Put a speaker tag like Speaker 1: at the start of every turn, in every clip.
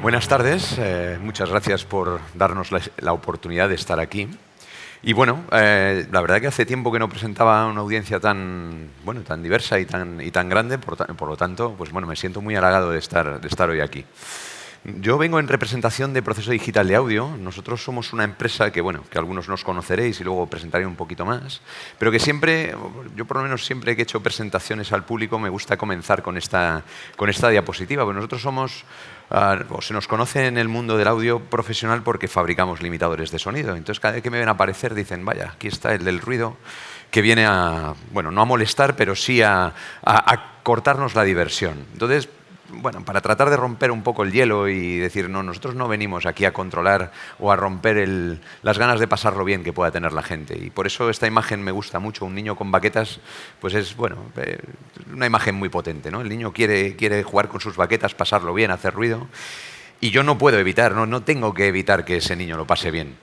Speaker 1: Buenas tardes, muchas gracias por darnos la oportunidad de estar aquí. Y bueno, la verdad que hace tiempo que no presentaba una audiencia tan diversa y tan grande, por lo tanto, pues bueno, me siento muy halagado de estar hoy aquí. Yo vengo en representación de Proceso Digital de Audio. Nosotros somos una empresa que algunos nos conoceréis y luego presentaré un poquito más, pero que yo por lo menos siempre que he hecho presentaciones al público me gusta comenzar con esta diapositiva, porque nosotros o se nos conoce en el mundo del audio profesional porque fabricamos limitadores de sonido. Entonces cada vez que me ven aparecer dicen, vaya, aquí está el del ruido, que viene no a molestar, pero sí a cortarnos la diversión. Entonces, bueno, para tratar de romper un poco el hielo y decir, no, nosotros no venimos aquí a controlar o a romper las ganas de pasarlo bien que pueda tener la gente. Y por eso esta imagen me gusta mucho. Un niño con baquetas, pues es, una imagen muy potente, ¿no? El niño quiere jugar con sus baquetas, pasarlo bien, hacer ruido. Y yo no puedo evitar, no tengo que evitar que ese niño lo pase bien.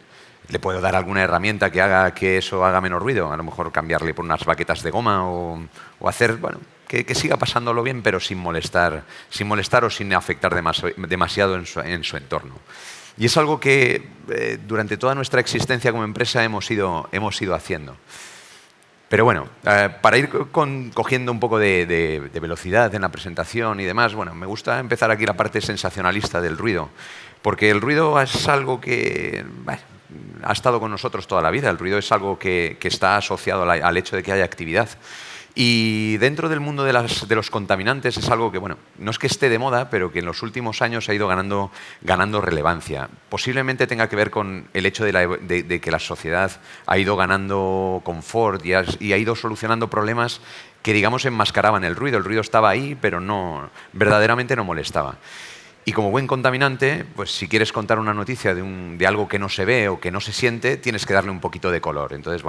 Speaker 1: Le puedo dar alguna herramienta que haga que eso haga menos ruido. A lo mejor cambiarle por unas baquetas de goma o hacer, que siga pasándolo bien, pero sin molestar o sin afectar demasiado en su entorno. Y es algo que durante toda nuestra existencia como empresa hemos ido haciendo. Pero bueno, para ir cogiendo un poco de velocidad en la presentación y demás, me gusta empezar aquí la parte sensacionalista del ruido, porque el ruido es algo que ha estado con nosotros toda la vida. El ruido es algo que está asociado al hecho de que haya actividad. Y dentro del mundo de los contaminantes es algo que, no es que esté de moda, pero que en los últimos años ha ido ganando relevancia. Posiblemente tenga que ver con el hecho de que la sociedad ha ido ganando confort y ha ido solucionando problemas que, digamos, enmascaraban el ruido. El ruido estaba ahí, pero verdaderamente no molestaba. Y como buen contaminante, pues si quieres contar una noticia de algo que no se ve o que no se siente, tienes que darle un poquito de color. Entonces,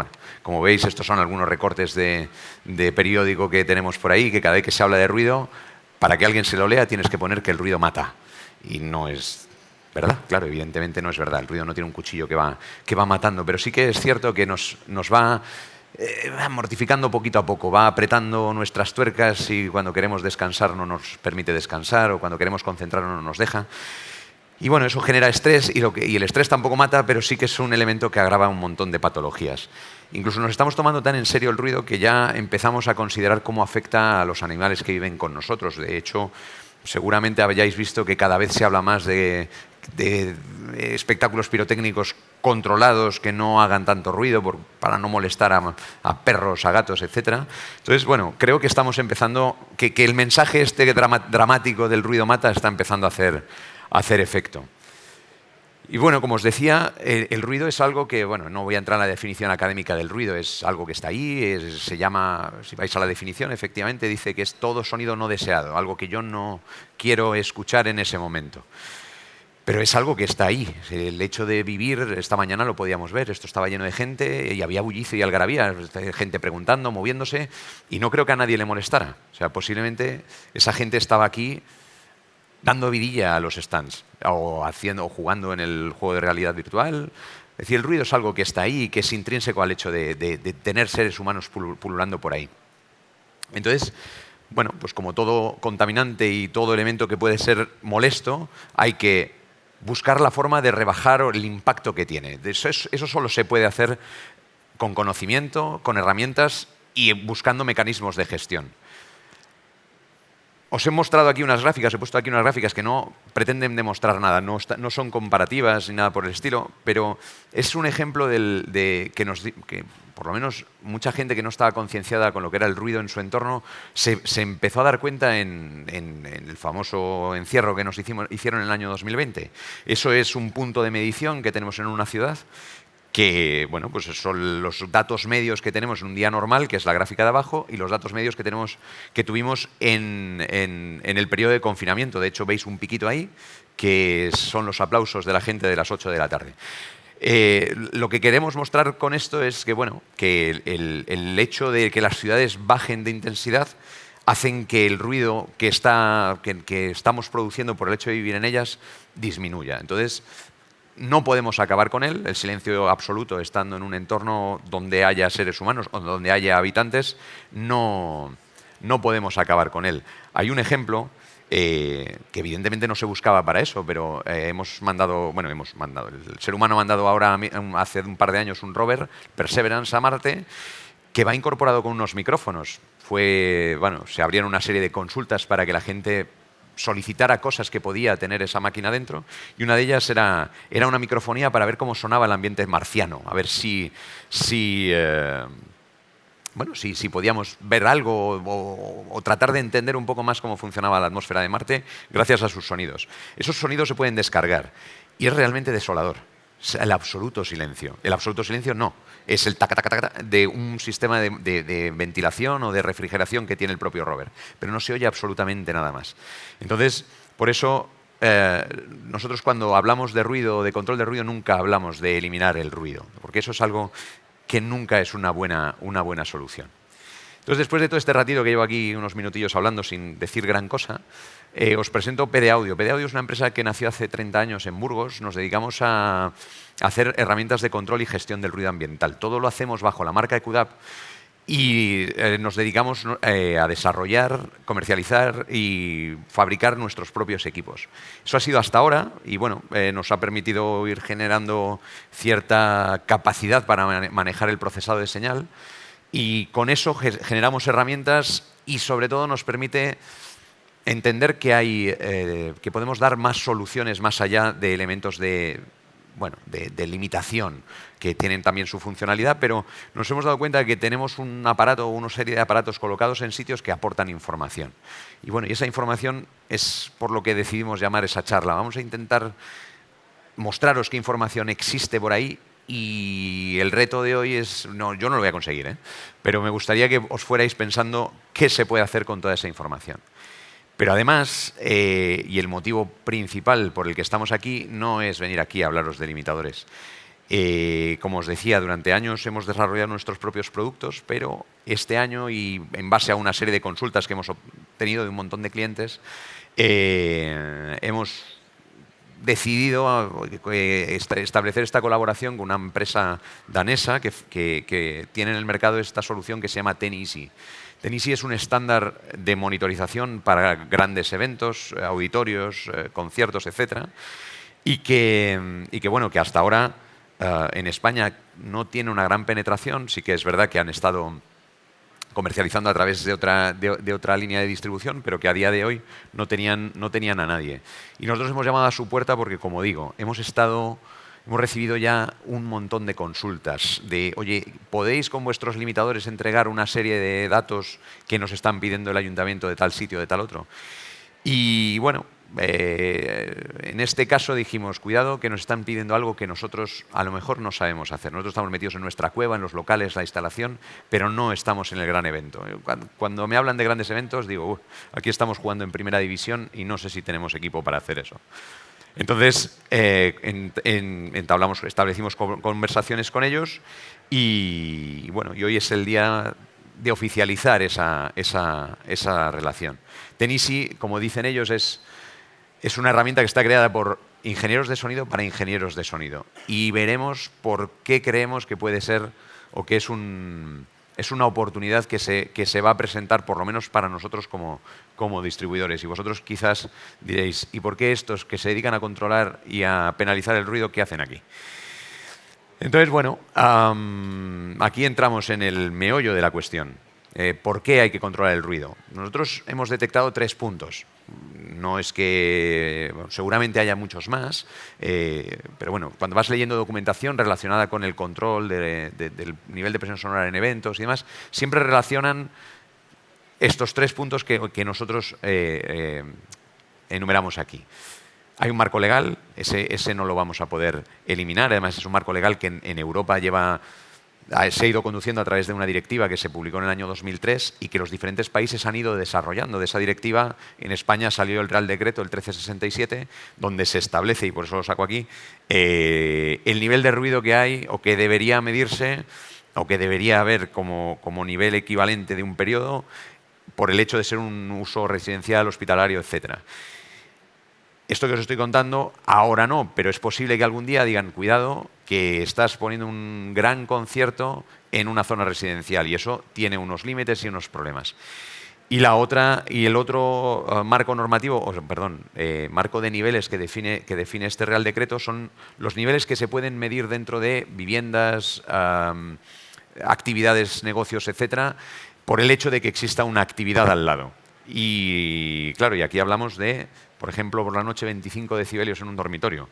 Speaker 1: como veis, estos son algunos recortes de periódico que tenemos por ahí, que cada vez que se habla de ruido, para que alguien se lo lea, tienes que poner que el ruido mata. Y no es verdad, claro, evidentemente no es verdad. El ruido no tiene un cuchillo que va matando, pero sí que es cierto que nos va mortificando poquito a poco, va apretando nuestras tuercas y cuando queremos descansar no nos permite descansar o cuando queremos concentrarnos no nos deja. Y eso genera estrés y el estrés tampoco mata, pero sí que es un elemento que agrava un montón de patologías. Incluso nos estamos tomando tan en serio el ruido que ya empezamos a considerar cómo afecta a los animales que viven con nosotros. De hecho, seguramente hayáis visto que cada vez se habla más de espectáculos pirotécnicos controlados que no hagan tanto ruido para no molestar a perros, a gatos, etc. Entonces, creo que estamos empezando, que el mensaje dramático del ruido mata está empezando a hacer efecto. Y como os decía, el ruido es algo que, no voy a entrar en la definición académica del ruido, es algo que está ahí, se llama, si vais a la definición, efectivamente dice que es todo sonido no deseado, algo que yo no quiero escuchar en ese momento. Pero es algo que está ahí. El hecho de vivir, esta mañana lo podíamos ver, esto estaba lleno de gente y había bullicio y algarabía, gente preguntando, moviéndose, y no creo que a nadie le molestara. O sea, posiblemente esa gente estaba aquí dando vidilla a los stands o jugando en el juego de realidad virtual. Es decir, el ruido es algo que está ahí y que es intrínseco al hecho de tener seres humanos pululando por ahí. Entonces, pues como todo contaminante y todo elemento que puede ser molesto, hay que buscar la forma de rebajar el impacto que tiene. Eso solo se puede hacer con conocimiento, con herramientas y buscando mecanismos de gestión. Os he mostrado aquí unas gráficas, he puesto aquí unas gráficas que no pretenden demostrar nada, no son comparativas ni nada por el estilo, pero es un ejemplo que por lo menos mucha gente que no estaba concienciada con lo que era el ruido en su entorno se empezó a dar cuenta en el famoso encierro que nos hicieron en el año 2020. Eso es un punto de medición que tenemos en una ciudad que pues son los datos medios que tenemos en un día normal, que es la gráfica de abajo, y los datos medios que tuvimos en el periodo de confinamiento. De hecho, veis un piquito ahí, que son los aplausos de la gente de las 8 de la tarde. Lo que queremos mostrar con esto es que el hecho de que las ciudades bajen de intensidad hacen que el ruido que estamos produciendo por el hecho de vivir en ellas disminuya. Entonces, no podemos acabar con él. El silencio absoluto, estando en un entorno donde haya seres humanos o donde haya habitantes, no no podemos acabar con él. Hay un ejemplo que evidentemente no se buscaba para eso, pero el ser humano ha mandado ahora, hace un par de años, un rover, Perseverance, a Marte, que va incorporado con unos micrófonos. Se abrieron una serie de consultas para que la gente solicitara cosas que podía tener esa máquina dentro, y una de ellas era una microfonía para ver cómo sonaba el ambiente marciano, a ver si podíamos ver algo o tratar de entender un poco más cómo funcionaba la atmósfera de Marte gracias a sus sonidos. Esos sonidos se pueden descargar y es realmente desolador. El absoluto silencio. El absoluto silencio no. Es el taca, taca, taca de un sistema de ventilación o de refrigeración que tiene el propio rover. Pero no se oye absolutamente nada más. Entonces, por eso, nosotros cuando hablamos de ruido o de control de ruido nunca hablamos de eliminar el ruido, porque eso es algo que nunca es una buena solución. Entonces, después de todo este ratito que llevo aquí unos minutillos hablando sin decir gran cosa, os presento PD Audio. PD Audio es una empresa que nació hace 30 años en Burgos. Nos dedicamos a hacer herramientas de control y gestión del ruido ambiental. Todo lo hacemos bajo la marca EQDAP y nos dedicamos a desarrollar, comercializar y fabricar nuestros propios equipos. Eso ha sido hasta ahora y nos ha permitido ir generando cierta capacidad para manejar el procesado de señal, y con eso generamos herramientas y sobre todo nos permite entender que podemos dar más soluciones más allá de elementos de limitación que tienen también su funcionalidad, pero nos hemos dado cuenta de que tenemos un aparato o una serie de aparatos colocados en sitios que aportan información. Y esa información es por lo que decidimos llamar esa charla. Vamos a intentar mostraros qué información existe por ahí. Y el reto de hoy es, yo no lo voy a conseguir, pero me gustaría que os fuerais pensando qué se puede hacer con toda esa información. Pero además, y el motivo principal por el que estamos aquí, no es venir aquí a hablaros de limitadores. Como os decía, durante años hemos desarrollado nuestros propios productos, pero este año, y en base a una serie de consultas que hemos obtenido de un montón de clientes, hemos decidido establecer esta colaboración con una empresa danesa que tiene en el mercado esta solución que se llama Ten-Easy. Ten-Easy es un estándar de monitorización para grandes eventos, auditorios, conciertos, etc. Y que hasta ahora en España no tiene una gran penetración. Sí que es verdad que han estado comercializando a través de otra línea de distribución, pero que a día de hoy no tenían a nadie. Y nosotros hemos llamado a su puerta porque, como digo, hemos recibido ya un montón de consultas de, oye, ¿podéis con vuestros limitadores entregar una serie de datos que nos están pidiendo el ayuntamiento de tal sitio, de tal otro? Y en este caso dijimos, cuidado, que nos están pidiendo algo que nosotros a lo mejor no sabemos hacer. Nosotros estamos metidos en nuestra cueva, en los locales, la instalación, pero no estamos en el gran evento. Cuando me hablan de grandes eventos, digo, aquí estamos jugando en primera división y no sé si tenemos equipo para hacer eso. Entonces, establecimos conversaciones con ellos y hoy es el día de oficializar esa relación. Ten-Easy, como dicen ellos, es una herramienta que está creada por ingenieros de sonido para ingenieros de sonido. Y veremos por qué creemos que puede ser o que es una oportunidad que se va a presentar, por lo menos para nosotros como distribuidores. Y vosotros quizás diréis, ¿y por qué estos que se dedican a controlar y a penalizar el ruido, qué hacen aquí? Entonces, aquí entramos en el meollo de la cuestión. ¿Por qué hay que controlar el ruido? Nosotros hemos detectado 3 puntos. No es que seguramente haya muchos más, pero cuando vas leyendo documentación relacionada con el control del nivel de presión sonora en eventos y demás, siempre relacionan estos 3 puntos que nosotros enumeramos aquí. Hay un marco legal, ese no lo vamos a poder eliminar. Además, es un marco legal que en Europa se ha ido conduciendo a través de una directiva que se publicó en el año 2003 y que los diferentes países han ido desarrollando. De esa directiva, en España salió el Real Decreto, el 1367, donde se establece, y por eso lo saco aquí, el nivel de ruido que hay o que debería medirse o que debería haber como nivel equivalente de un periodo por el hecho de ser un uso residencial, hospitalario, etc. Esto que os estoy contando, ahora no, pero es posible que algún día digan, cuidado, que estás poniendo un gran concierto en una zona residencial y eso tiene unos límites y unos problemas. Y el otro marco normativo, marco de niveles que define este Real Decreto son los niveles que se pueden medir dentro de viviendas, actividades, negocios, etcétera, por el hecho de que exista una actividad al lado. Y claro, y aquí hablamos de, por ejemplo, por la noche 25 decibelios en un dormitorio,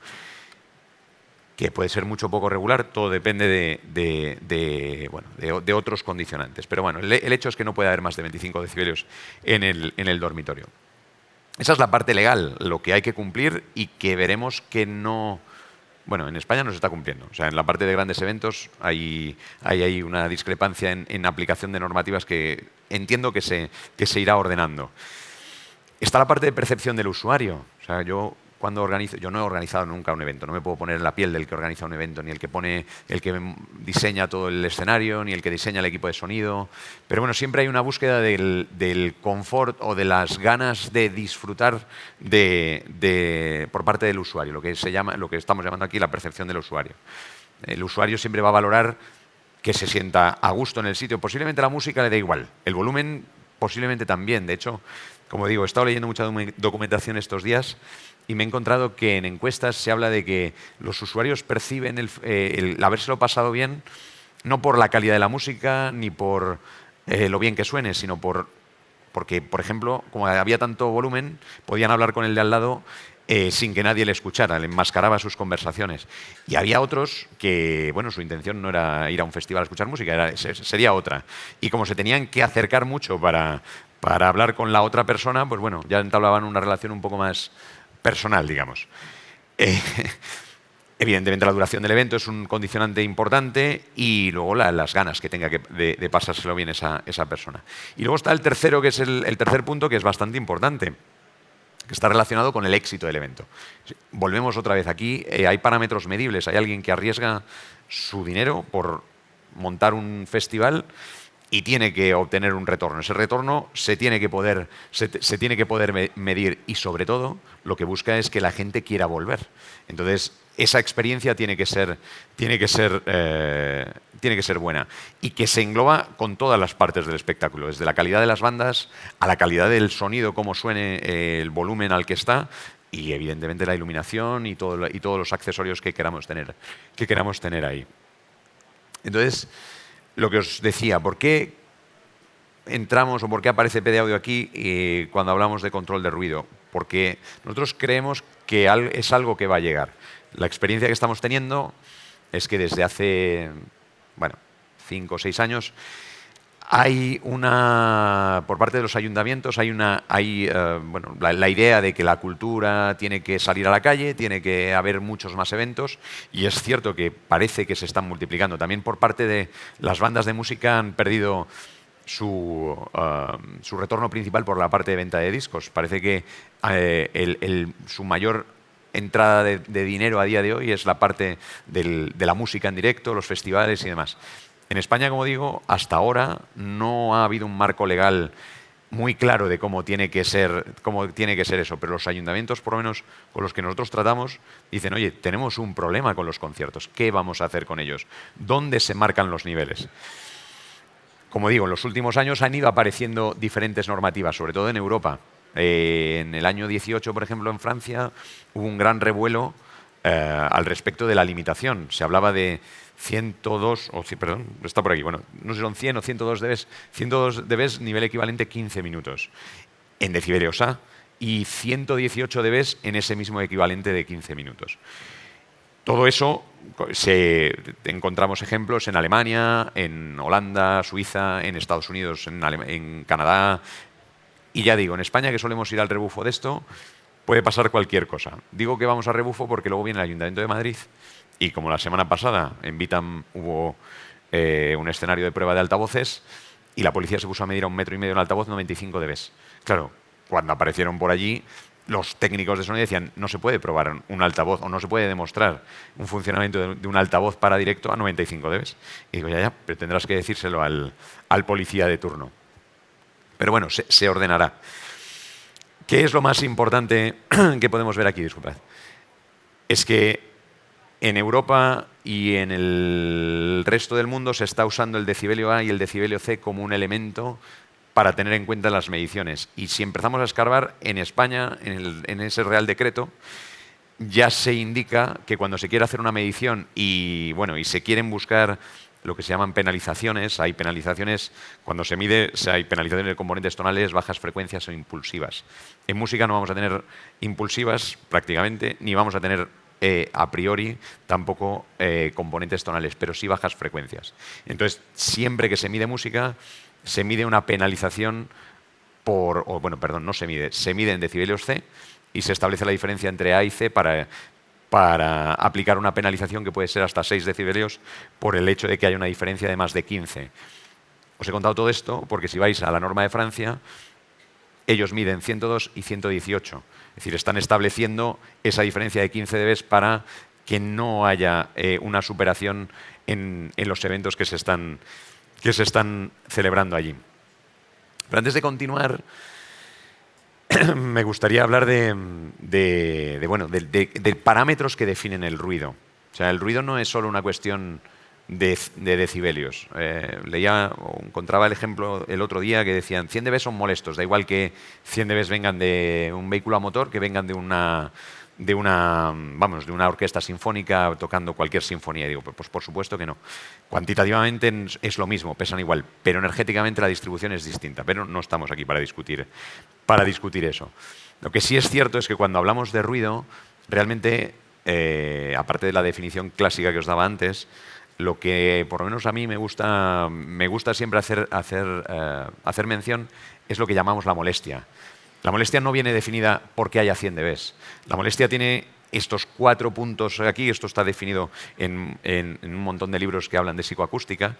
Speaker 1: que puede ser mucho o poco regular, todo depende de otros condicionantes. Pero bueno, el hecho es que no puede haber más de 25 decibelios en el dormitorio. Esa es la parte legal, lo que hay que cumplir y que veremos que no... Bueno, en España no se está cumpliendo. O sea, en la parte de grandes eventos hay una discrepancia en aplicación de normativas que entiendo que se irá ordenando. Está la parte de percepción del usuario. O sea, yo no he organizado nunca un evento, no me puedo poner en la piel del que organiza un evento, ni el que diseña todo el escenario, ni el que diseña el equipo de sonido. Pero bueno, siempre hay una búsqueda del confort o de las ganas de disfrutar por parte del usuario, lo que estamos llamando aquí la percepción del usuario. El usuario siempre va a valorar que se sienta a gusto en el sitio. Posiblemente la música le da igual, el volumen posiblemente también. De hecho, como digo, he estado leyendo mucha documentación estos días y me he encontrado que en encuestas se habla de que los usuarios perciben el habérselo pasado bien no por la calidad de la música ni por lo bien que suene, sino porque, por ejemplo, como había tanto volumen, podían hablar con el de al lado sin que nadie le escuchara, le enmascaraba sus conversaciones. Y había otros que, bueno, su intención no era ir a un festival a escuchar música, sería otra. Y como se tenían que acercar mucho para hablar con la otra persona, pues bueno, ya entablaban una relación un poco más personal, digamos. Evidentemente la duración del evento es un condicionante importante y luego las ganas que tenga de pasárselo bien esa persona. Y luego está el tercero, que es el tercer punto, que es bastante importante, que está relacionado con el éxito del evento. Volvemos otra vez aquí, hay parámetros medibles, hay alguien que arriesga su dinero por montar un festival y tiene que obtener un retorno. Ese retorno se tiene que poder medir y, sobre todo, lo que busca es que la gente quiera volver. Entonces, esa experiencia tiene que ser buena y que se engloba con todas las partes del espectáculo, desde la calidad de las bandas a la calidad del sonido, cómo suene, el volumen al que está y, evidentemente, la iluminación y todos los accesorios que queramos tener ahí. Entonces, lo que os decía, ¿por qué entramos o por qué aparece PD Audio aquí cuando hablamos de control de ruido? Porque nosotros creemos que es algo que va a llegar. La experiencia que estamos teniendo es que desde hace 5 o 6 años por parte de los ayuntamientos la idea de que la cultura tiene que salir a la calle, tiene que haber muchos más eventos y es cierto que parece que se están multiplicando. También por parte de las bandas de música han perdido su retorno principal por la parte de venta de discos. Parece que su mayor entrada de dinero a día de hoy es la parte de la música en directo, los festivales y demás. En España, como digo, hasta ahora no ha habido un marco legal muy claro de cómo tiene que ser eso, pero los ayuntamientos, por lo menos con los que nosotros tratamos, dicen, oye, tenemos un problema con los conciertos, ¿qué vamos a hacer con ellos? ¿Dónde se marcan los niveles? Como digo, en los últimos años han ido apareciendo diferentes normativas, sobre todo en Europa. En el año 18, por ejemplo, en Francia, hubo un gran revuelo al respecto de la limitación. Se hablaba de 102, está por aquí, bueno, no sé si son 100 o 102 dB, 102 dB nivel equivalente 15 minutos en decibelios A y 118 dB en ese mismo equivalente de 15 minutos. Todo eso encontramos ejemplos en Alemania, en Holanda, Suiza, en Estados Unidos, en Canadá. Y ya digo, en España, que solemos ir al rebufo de esto, puede pasar cualquier cosa. Digo que vamos a rebufo porque luego viene el Ayuntamiento de Madrid y como la semana pasada en Vitam hubo un escenario de prueba de altavoces y la policía se puso a medir a 1,5 metros un altavoz 95 dB. Claro, cuando aparecieron por allí, los técnicos de sonido decían, no se puede probar un altavoz o no se puede demostrar un funcionamiento de un altavoz para directo a 95 dB. Y digo, ya, pero tendrás que decírselo al policía de turno. Pero bueno, se ordenará. ¿Qué es lo más importante que podemos ver aquí? Disculpad. Es que en Europa y en el resto del mundo se está usando el decibelio A y el decibelio C como un elemento para tener en cuenta las mediciones. Y si empezamos a escarbar, en España, en ese Real Decreto, ya se indica que cuando se quiere hacer una medición y se quieren buscar lo que se llaman penalizaciones, hay penalizaciones, cuando se mide, hay penalizaciones de componentes tonales, bajas frecuencias o impulsivas. En música no vamos a tener impulsivas prácticamente, ni vamos a tener a priori tampoco componentes tonales, pero sí bajas frecuencias. Entonces, siempre que se mide música, se mide una penalización se mide en decibelios C y se establece la diferencia entre A y C para aplicar una penalización que puede ser hasta 6 decibelios por el hecho de que haya una diferencia de más de 15. Os he contado todo esto porque si vais a la norma de Francia, ellos miden 102 y 118. Es decir, están estableciendo esa diferencia de 15 dB para que no haya una superación en los eventos que se están celebrando allí. Pero antes de continuar, me gustaría hablar de parámetros que definen el ruido. O sea, el ruido no es solo una cuestión de decibelios. Leía o encontraba el ejemplo el otro día que decían 100 dB son molestos, da igual que 100 dB vengan de un vehículo a motor que vengan de una orquesta sinfónica tocando cualquier sinfonía. Y digo, pues por supuesto que no. Cuantitativamente es lo mismo, pesan igual, pero energéticamente la distribución es distinta. Pero no estamos aquí para discutir eso. Lo que sí es cierto es que cuando hablamos de ruido, realmente, aparte de la definición clásica que os daba antes, lo que por lo menos a mí me gusta siempre hacer mención es lo que llamamos la molestia. La molestia no viene definida porque haya 100 dB. La molestia tiene estos 4 puntos aquí, esto está definido en un montón de libros que hablan de psicoacústica,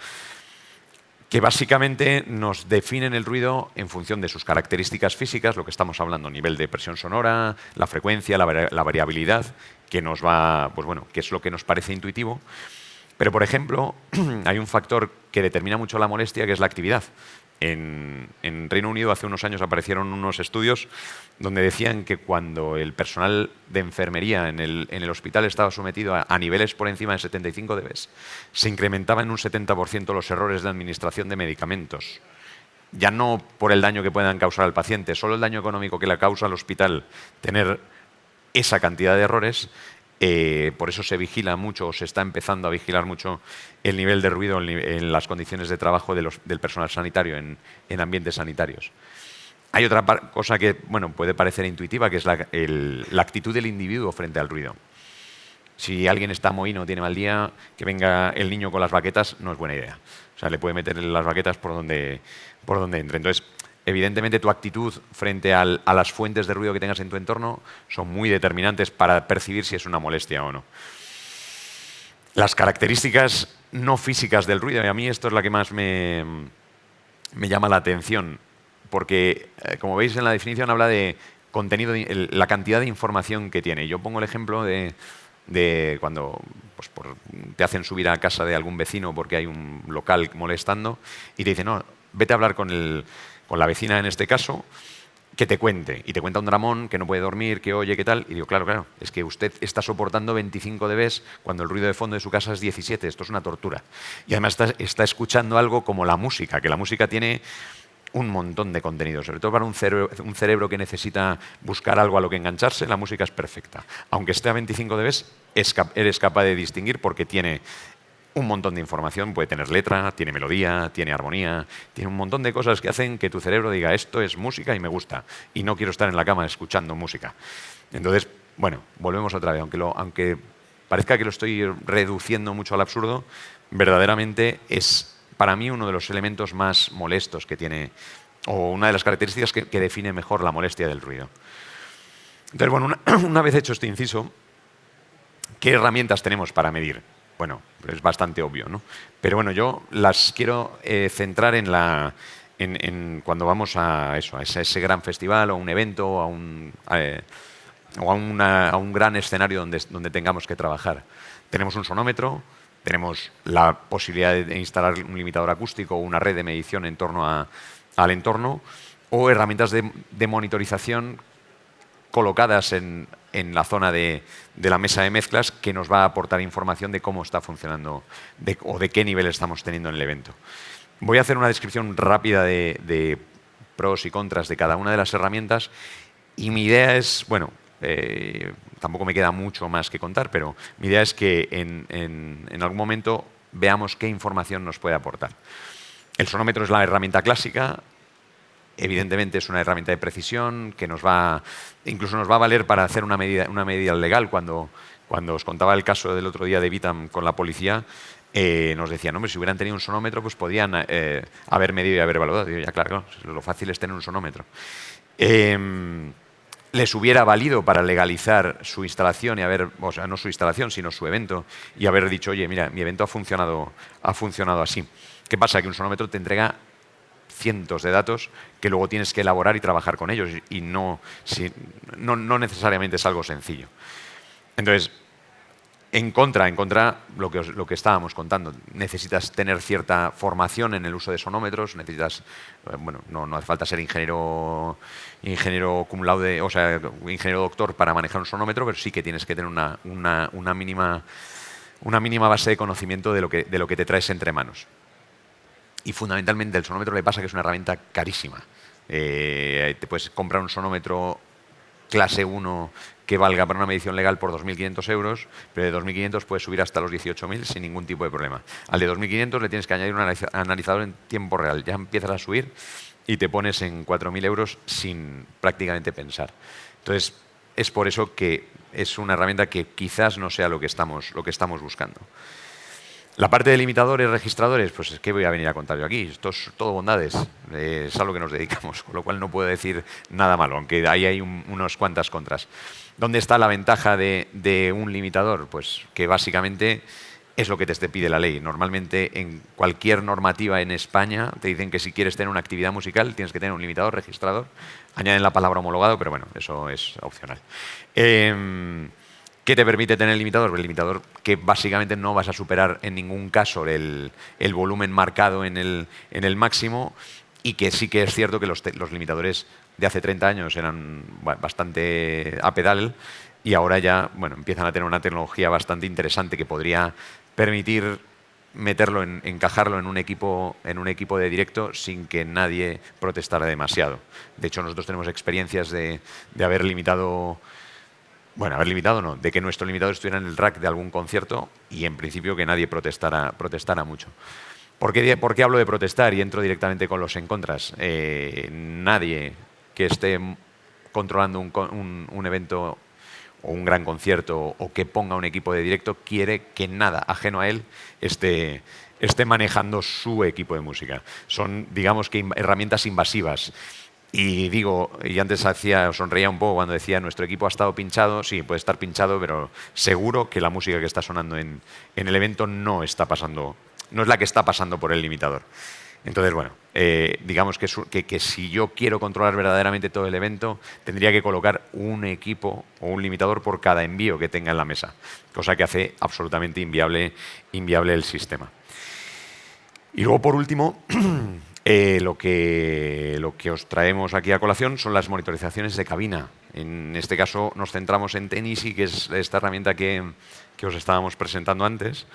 Speaker 1: que básicamente nos definen el ruido en función de sus características físicas, lo que estamos hablando, nivel de presión sonora, la frecuencia, la variabilidad, que es lo que nos parece intuitivo. Pero, por ejemplo, hay un factor que determina mucho la molestia, que es la actividad. En Reino Unido hace unos años aparecieron unos estudios donde decían que cuando el personal de enfermería en el hospital estaba sometido a niveles por encima de 75 dB, se incrementaban en un 70% los errores de administración de medicamentos. Ya no por el daño que puedan causar al paciente, solo el daño económico que le causa al hospital tener esa cantidad de errores. Por eso se vigila mucho, o se está empezando a vigilar mucho el nivel de ruido en las condiciones de trabajo del personal sanitario en ambientes sanitarios. Hay otra cosa que puede parecer intuitiva, que es la actitud del individuo frente al ruido. Si alguien está mohíno, tiene mal día, que venga el niño con las baquetas no es buena idea. O sea, le puede meter las baquetas por donde entre. Entonces, evidentemente, tu actitud frente a las fuentes de ruido que tengas en tu entorno son muy determinantes para percibir si es una molestia o no. Las características no físicas del ruido, y a mí esto es la que más me llama la atención, porque, como veis en la definición, habla de contenido, la cantidad de información que tiene. Yo pongo el ejemplo de cuando te hacen subir a casa de algún vecino porque hay un local molestando y te dicen, no, vete a hablar con la vecina en este caso, que te cuente. Y te cuenta un dramón, que no puede dormir, que oye, qué tal. Y digo, claro, es que usted está soportando 25 dB cuando el ruido de fondo de su casa es 17. Esto es una tortura. Y además está escuchando algo como la música, que la música tiene un montón de contenido. Sobre todo para un cerebro que necesita buscar algo a lo que engancharse, la música es perfecta. Aunque esté a 25 dB, eres capaz de distinguir porque tiene un montón de información, puede tener letra, tiene melodía, tiene armonía, tiene un montón de cosas que hacen que tu cerebro diga esto es música y me gusta y no quiero estar en la cama escuchando música. Entonces, volvemos otra vez, aunque parezca que lo estoy reduciendo mucho al absurdo, verdaderamente es para mí uno de los elementos más molestos que tiene, o una de las características que define mejor la molestia del ruido. Entonces, una vez hecho este inciso, ¿qué herramientas tenemos para medir? Es bastante obvio, ¿no? Pero yo las quiero centrar en cuando vamos a ese gran festival o a un evento o a un gran escenario donde tengamos que trabajar. Tenemos un sonómetro, tenemos la posibilidad de instalar un limitador acústico o una red de medición en torno al entorno, o herramientas de monitorización colocadas en la zona de la mesa de mezclas, que nos va a aportar información de cómo está funcionando o de qué nivel estamos teniendo en el evento. Voy a hacer una descripción rápida de pros y contras de cada una de las herramientas. Y mi idea es, bueno, tampoco me queda mucho más que contar, pero mi idea es que en algún momento veamos qué información nos puede aportar. El sonómetro es la herramienta clásica. Evidentemente es una herramienta de precisión que incluso nos va a valer para hacer una medida legal. Cuando os contaba el caso del otro día de Vitam con la policía, nos decían, hombre, si hubieran tenido un sonómetro, pues podían haber medido y haber evaluado. Digo, ya, claro, lo fácil es tener un sonómetro. Les hubiera valido para legalizar su instalación o sea, no su instalación, sino su evento, y haber dicho, oye, mira, mi evento ha funcionado así. ¿Qué pasa? Que un sonómetro te entrega cientos de datos que luego tienes que elaborar y trabajar con ellos, y no necesariamente es algo sencillo. Entonces, en contra, lo que estábamos contando. Necesitas tener cierta formación en el uso de sonómetros, bueno, no hace falta ser ingeniero cum laude, o sea, ingeniero doctor para manejar un sonómetro, pero sí que tienes que tener una mínima base de conocimiento de lo que te traes entre manos. Y fundamentalmente el sonómetro le pasa que es una herramienta carísima. Te puedes comprar un sonómetro clase 1 que valga para una medición legal por 2.500 euros, pero de 2.500 puedes subir hasta los 18.000 sin ningún tipo de problema. Al de 2.500 le tienes que añadir un analizador en tiempo real. Ya empiezas a subir y te pones en 4.000 euros sin prácticamente pensar. Entonces, es por eso que es una herramienta que quizás no sea lo que estamos buscando. La parte de limitadores, registradores, pues es que voy a venir a contar yo aquí. Esto es todo bondades, es a lo que nos dedicamos, con lo cual no puedo decir nada malo, aunque ahí hay unas cuantas contras. ¿Dónde está la ventaja de un limitador? Pues que básicamente es lo que te pide la ley. Normalmente en cualquier normativa en España te dicen que si quieres tener una actividad musical tienes que tener un limitador, registrador. Añaden la palabra homologado, pero bueno, eso es opcional. ¿Qué te permite tener el limitador? El limitador que básicamente no vas a superar en ningún caso el volumen marcado en el máximo, y que sí que es cierto que los limitadores de hace 30 años eran bastante a pedal, y ahora ya empiezan a tener una tecnología bastante interesante que podría permitir encajarlo en un equipo de directo sin que nadie protestara demasiado. De hecho, nosotros tenemos experiencias de haber limitado... Bueno, no, de que nuestro limitador estuviera en el rack de algún concierto y en principio que nadie protestara mucho. ¿Por qué hablo de protestar y entro directamente con los en contras? Nadie que esté controlando un evento o un gran concierto o que ponga un equipo de directo quiere que nada ajeno a él esté manejando su equipo de música. Son, digamos, que herramientas invasivas. Y antes sonreía un poco cuando decía nuestro equipo ha estado pinchado. Sí, puede estar pinchado, pero seguro que la música que está sonando en el evento no es la que está pasando por el limitador. Entonces, bueno, digamos que si yo quiero controlar verdaderamente todo el evento, tendría que colocar un equipo o un limitador por cada envío que tenga en la mesa, cosa que hace absolutamente inviable el sistema. Y luego, por último... Lo que os traemos aquí a colación son las monitorizaciones de cabina. En este caso nos centramos en Tenisi, que es esta herramienta que os estábamos presentando antes,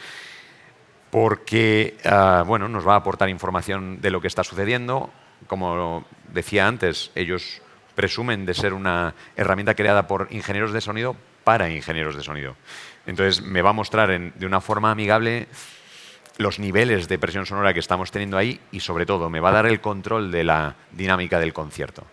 Speaker 1: porque nos va a aportar información de lo que está sucediendo. Como decía antes, ellos presumen de ser una herramienta creada por ingenieros de sonido para ingenieros de sonido. Entonces me va a mostrar de una forma amigable los niveles de presión sonora que estamos teniendo ahí, y sobre todo me va a dar el control de la dinámica del concierto.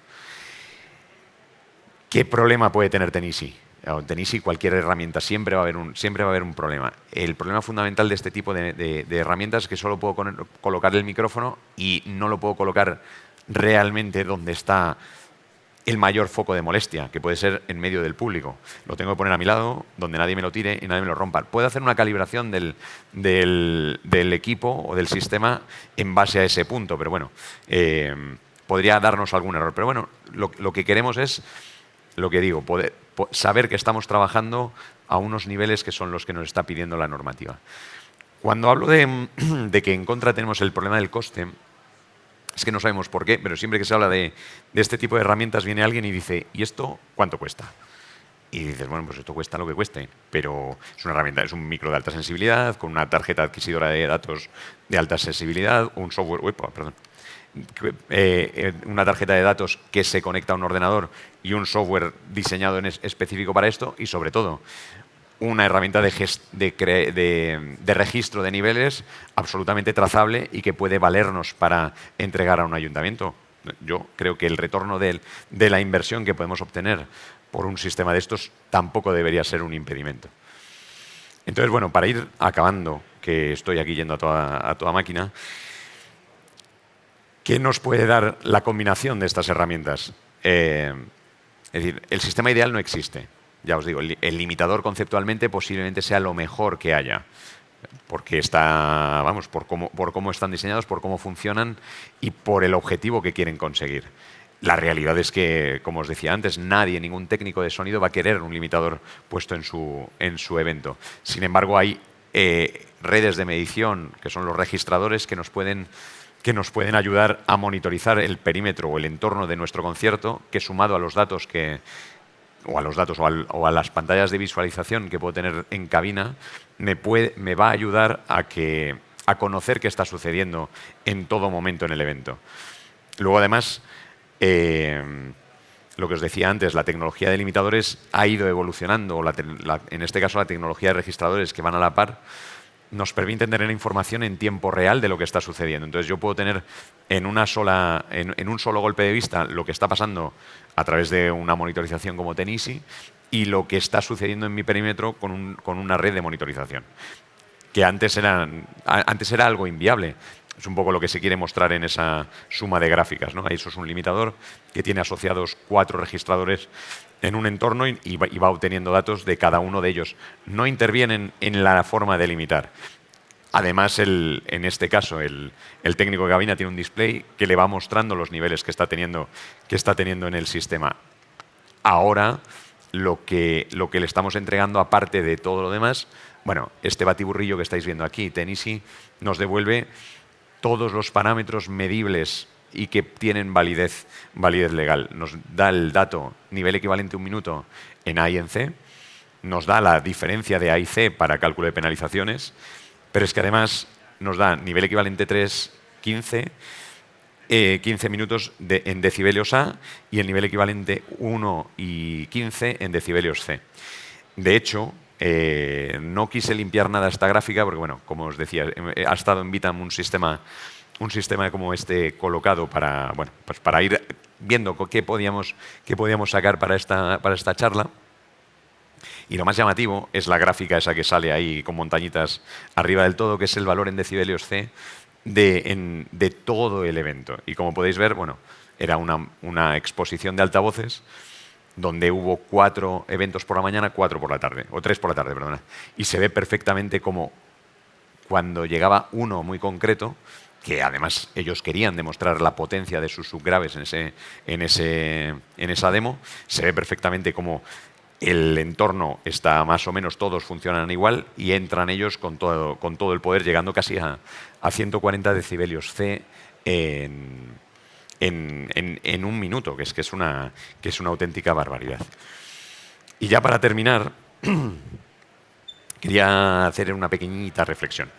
Speaker 1: ¿Qué problema puede tener Tenisi? En Tenisi, cualquier herramienta, siempre va a haber un problema. El problema fundamental de este tipo de herramientas es que solo puedo colocar el micrófono y no lo puedo colocar realmente donde está el mayor foco de molestia, que puede ser en medio del público. Lo tengo que poner a mi lado, donde nadie me lo tire y nadie me lo rompa. Puedo hacer una calibración del equipo o del sistema en base a ese punto, pero bueno, podría darnos algún error. Pero bueno, lo que queremos es, lo que digo, saber que estamos trabajando a unos niveles que son los que nos está pidiendo la normativa. Cuando hablo de que en contra tenemos el problema del coste, es que no sabemos por qué, pero siempre que se habla de este tipo de herramientas viene alguien y dice, ¿y esto cuánto cuesta? Y dices, bueno, pues esto cuesta lo que cueste, pero es una herramienta, es un micro de alta sensibilidad, con una tarjeta adquisidora de datos de alta sensibilidad, un software, una tarjeta de datos que se conecta a un ordenador y un software diseñado específico para esto y, sobre todo, una herramienta de registro de niveles absolutamente trazable y que puede valernos para entregar a un ayuntamiento. Yo creo que el retorno de la inversión que podemos obtener por un sistema de estos tampoco debería ser un impedimento. Entonces, bueno, para ir acabando, que estoy aquí yendo a toda máquina, ¿qué nos puede dar la combinación de estas herramientas? Es decir, el sistema ideal no existe. Ya os digo, el limitador conceptualmente posiblemente sea lo mejor que haya, porque está, vamos, por cómo están diseñados, por cómo funcionan y por el objetivo que quieren conseguir. La realidad es que, como os decía antes, ningún técnico de sonido va a querer un limitador puesto en su evento. Sin embargo, hay redes de medición, que son los registradores, que nos pueden ayudar a monitorizar el perímetro o el entorno de nuestro concierto, que sumado a los datos o a las pantallas de visualización que puedo tener en cabina, me va a ayudar a conocer qué está sucediendo en todo momento en el evento. Luego, además, lo que os decía antes, la tecnología de limitadores ha ido evolucionando, en este caso la tecnología de registradores que van a la par, nos permiten tener información en tiempo real de lo que está sucediendo. Entonces yo puedo tener en un solo golpe de vista lo que está pasando a través de una monitorización como Tenisi y lo que está sucediendo en mi perímetro con una red de monitorización, que antes era algo inviable. Es un poco lo que se quiere mostrar en esa suma de gráficas, ¿no? Eso es un limitador que tiene asociados 4 registradores en un entorno y va obteniendo datos de cada uno de ellos. No intervienen en la forma de limitar. Además, en este caso, el técnico de cabina tiene un display que le va mostrando los niveles que está teniendo en el sistema. Ahora, lo que le estamos entregando, aparte de todo lo demás, bueno, este batiburrillo que estáis viendo aquí, Tenisi, nos devuelve todos los parámetros medibles y que tienen validez legal. Nos da el dato nivel equivalente a 1 minuto en A y en C, nos da la diferencia de A y C para cálculo de penalizaciones, pero es que además nos da nivel equivalente 3, 15, 15 minutos en decibelios A y el nivel equivalente 1 y 15 en decibelios C. De hecho, no quise limpiar nada esta gráfica porque, bueno, como os decía, ha estado en Vitam un sistema como este colocado para, bueno, pues para ir viendo qué podíamos sacar para esta charla. Y lo más llamativo es la gráfica esa que sale ahí con montañitas arriba del todo, que es el valor en decibelios C de todo el evento. Y como podéis ver, bueno, era una exposición de altavoces donde hubo 4 eventos por la mañana, 4 por la tarde, o 3 por la tarde, perdona. Y se ve perfectamente como cuando llegaba uno muy concreto, que además ellos querían demostrar la potencia de sus subgraves en esa demo, se ve perfectamente como el entorno está más o menos, todos funcionan igual y entran ellos con todo el poder, llegando casi a 140 decibelios C en 1 minuto, que es una auténtica barbaridad. Y ya para terminar, quería hacer una pequeñita reflexión.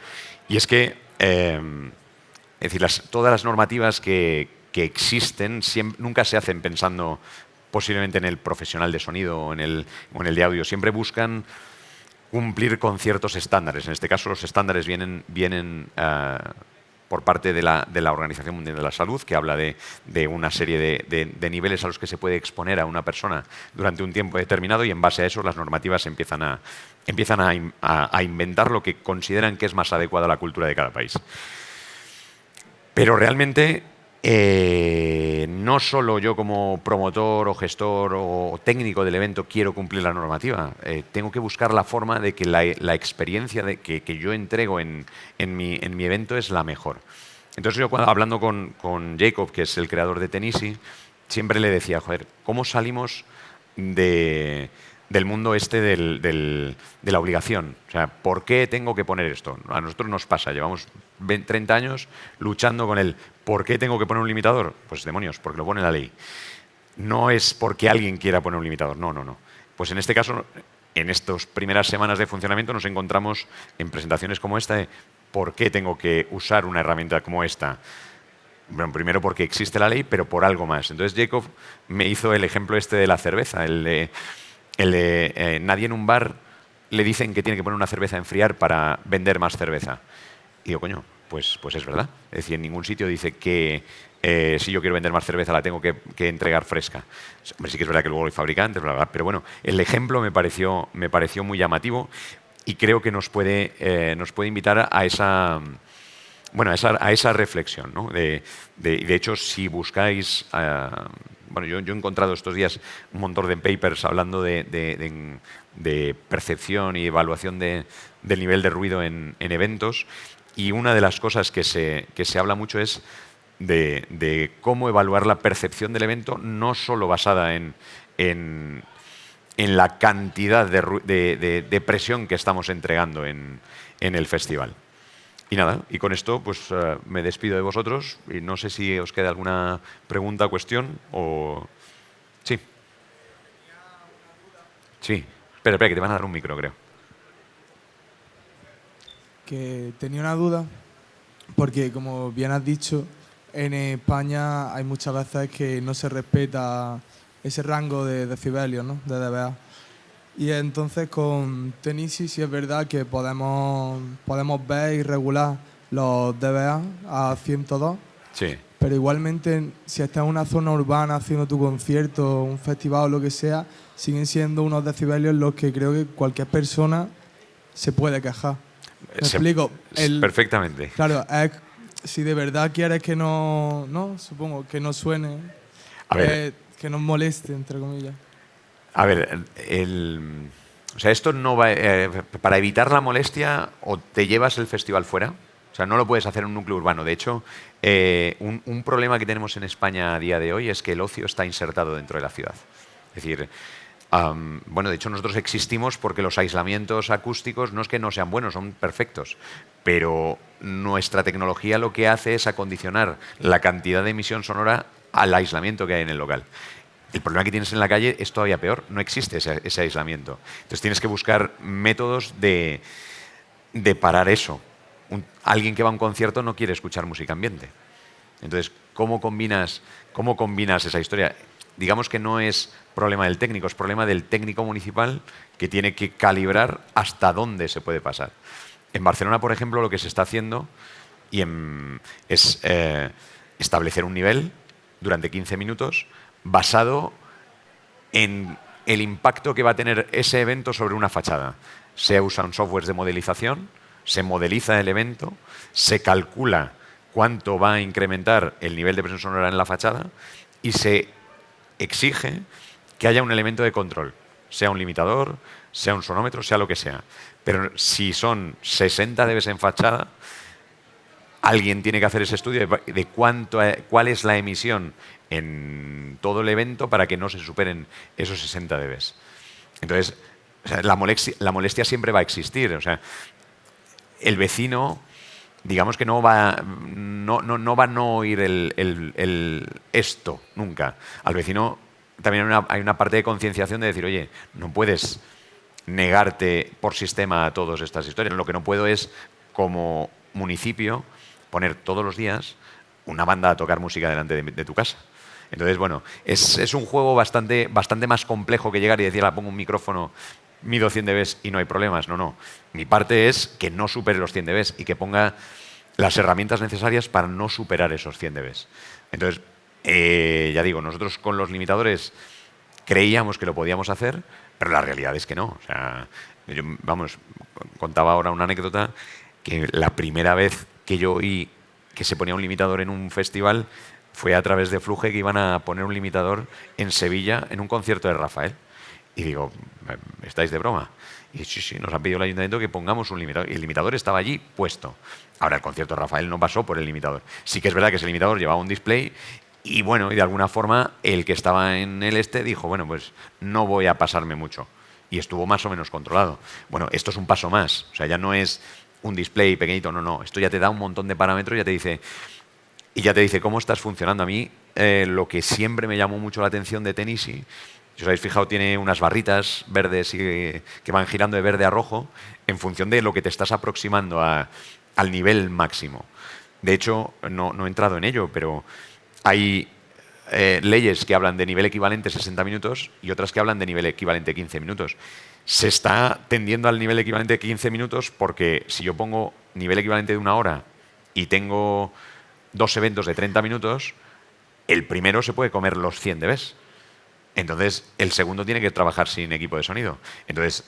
Speaker 1: Y es que, es decir, todas las normativas que existen nunca se hacen pensando posiblemente en el profesional de sonido o en el de audio. Siempre buscan cumplir con ciertos estándares. En este caso, los estándares vienen por parte de la Organización Mundial de la Salud, que habla de una serie de niveles a los que se puede exponer a una persona durante un tiempo determinado, y en base a eso las normativas empiezan a inventar lo que consideran que es más adecuado a la cultura de cada país. Pero realmente no solo yo como promotor o gestor o técnico del evento quiero cumplir la normativa, tengo que buscar la forma de que la experiencia que yo entrego en mi evento es la mejor. Entonces yo, hablando con Jacob, que es el creador de Tenisi, siempre le decía, joder, ¿cómo salimos del mundo de la obligación? O sea, ¿por qué tengo que poner esto? A nosotros nos pasa, llevamos 30 años luchando con el ¿por qué tengo que poner un limitador? Pues demonios, porque lo pone la ley. No es porque alguien quiera poner un limitador, no. Pues en este caso, en estas primeras semanas de funcionamiento nos encontramos en presentaciones como esta de ¿por qué tengo que usar una herramienta como esta? Bueno, primero porque existe la ley, pero por algo más. Entonces Jacob me hizo el ejemplo este de la cerveza, nadie en un bar le dicen que tiene que poner una cerveza a enfriar para vender más cerveza. Y digo, coño, pues es verdad. Es decir, en ningún sitio dice que si yo quiero vender más cerveza la tengo que entregar fresca. Hombre, sí que es verdad que luego hay fabricantes, bla, bla, pero bueno, el ejemplo me pareció muy llamativo y creo que nos puede invitar a esa... Bueno, a esa reflexión, ¿no? De hecho, si buscáis... bueno, yo he encontrado estos días un montón de papers hablando de percepción y evaluación del nivel de ruido en eventos, y una de las cosas que se habla mucho es de cómo evaluar la percepción del evento, no solo basada en la cantidad de presión que estamos entregando en el festival. Y nada, y con esto pues me despido de vosotros y no sé si os queda alguna pregunta, cuestión o... Sí. Sí. Espera, que te van a dar un micro, creo.
Speaker 2: Que tenía una duda, porque como bien has dicho, en España hay muchas veces que no se respeta ese rango de decibelios, ¿no? De dBA. Y entonces con Tenisi sí es verdad que podemos ver y regular los dBA a 102.
Speaker 1: Sí.
Speaker 2: Pero igualmente, si estás en una zona urbana haciendo tu concierto, un festival o lo que sea, siguen siendo unos decibelios en los que creo que cualquier persona se puede quejar. ¿Me explico?
Speaker 1: Perfectamente.
Speaker 2: Claro, si de verdad quieres que no, supongo, que no suene,
Speaker 1: A ver,
Speaker 2: que nos moleste, entre comillas.
Speaker 1: A ver, o sea, esto no va... para evitar la molestia, o te llevas el festival fuera, o sea, no lo puedes hacer en un núcleo urbano. De hecho, un problema que tenemos en España a día de hoy es que el ocio está insertado dentro de la ciudad. Es decir, bueno, de hecho nosotros existimos porque los aislamientos acústicos no es que no sean buenos, son perfectos, pero nuestra tecnología lo que hace es acondicionar la cantidad de emisión sonora al aislamiento que hay en el local. El problema que tienes en la calle es todavía peor, no existe ese aislamiento. Entonces tienes que buscar métodos de parar eso. Alguien que va a un concierto no quiere escuchar música ambiente. Entonces, ¿cómo combinas esa historia? Digamos que no es problema del técnico, es problema del técnico municipal que tiene que calibrar hasta dónde se puede pasar. En Barcelona, por ejemplo, lo que se está haciendo es establecer un nivel durante 15 minutos basado en el impacto que va a tener ese evento sobre una fachada. Se usan softwares de modelización, se modeliza el evento, se calcula cuánto va a incrementar el nivel de presión sonora en la fachada y se exige que haya un elemento de control, sea un limitador, sea un sonómetro, sea lo que sea. Pero si son 60 dB en fachada, alguien tiene que hacer ese estudio de cuál es la emisión en todo el evento para que no se superen esos 60 dB. Entonces, o sea, la molestia siempre va a existir. O sea, el vecino, digamos que no va a no oír esto nunca. Al vecino también hay una parte de concienciación de decir, oye, no puedes negarte por sistema a todas estas historias. Lo que no puedo es, como municipio, poner todos los días una banda a tocar música delante de tu casa. Entonces, bueno, es un juego bastante más complejo que llegar y decir, pongo un micrófono, mido 100 dB y no hay problemas. No. Mi parte es que no supere los 100 dB y que ponga las herramientas necesarias para no superar esos 100 dB. Entonces, ya digo, nosotros con los limitadores creíamos que lo podíamos hacer, pero la realidad es que no. O sea, yo, contaba ahora una anécdota que la primera vez que yo oí que se ponía un limitador en un festival fue a través de Fluge, que iban a poner un limitador en Sevilla en un concierto de Rafael. Y digo, ¿estáis de broma? Y sí, nos han pedido el ayuntamiento que pongamos un limitador. Y el limitador estaba allí puesto. Ahora, el concierto de Rafael no pasó por el limitador. Sí que es verdad que ese limitador llevaba un display y, bueno, y de alguna forma el que estaba en el dijo, bueno, pues no voy a pasarme mucho. Y estuvo más o menos controlado. Bueno, esto es un paso más. O sea, ya no es un display pequeñito, no. Esto ya te da un montón de parámetros y ya te dice cómo estás funcionando. A mí lo que siempre me llamó mucho la atención de Tenisi, si os habéis fijado, tiene unas barritas verdes que van girando de verde a rojo en función de lo que te estás aproximando al nivel máximo. De hecho, no he entrado en ello, pero hay leyes que hablan de nivel equivalente 60 minutos y otras que hablan de nivel equivalente 15 minutos. Se está tendiendo al nivel equivalente 15 minutos porque si yo pongo nivel equivalente de 1 hora y tengo 2 eventos de 30 minutos, el primero se puede comer los 100 dBs. Entonces, el segundo tiene que trabajar sin equipo de sonido. Entonces,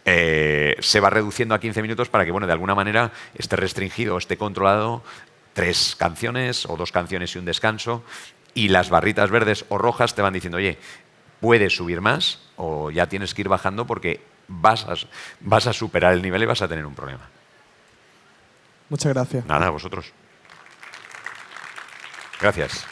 Speaker 1: se va reduciendo a 15 minutos para que, bueno, de alguna manera esté restringido, esté controlado 3 canciones o 2 canciones y un descanso, y las barritas verdes o rojas te van diciendo, oye, puedes subir más o ya tienes que ir bajando porque vas a superar el nivel y vas a tener un problema.
Speaker 2: Muchas gracias.
Speaker 1: Nada, a vosotros. Gracias.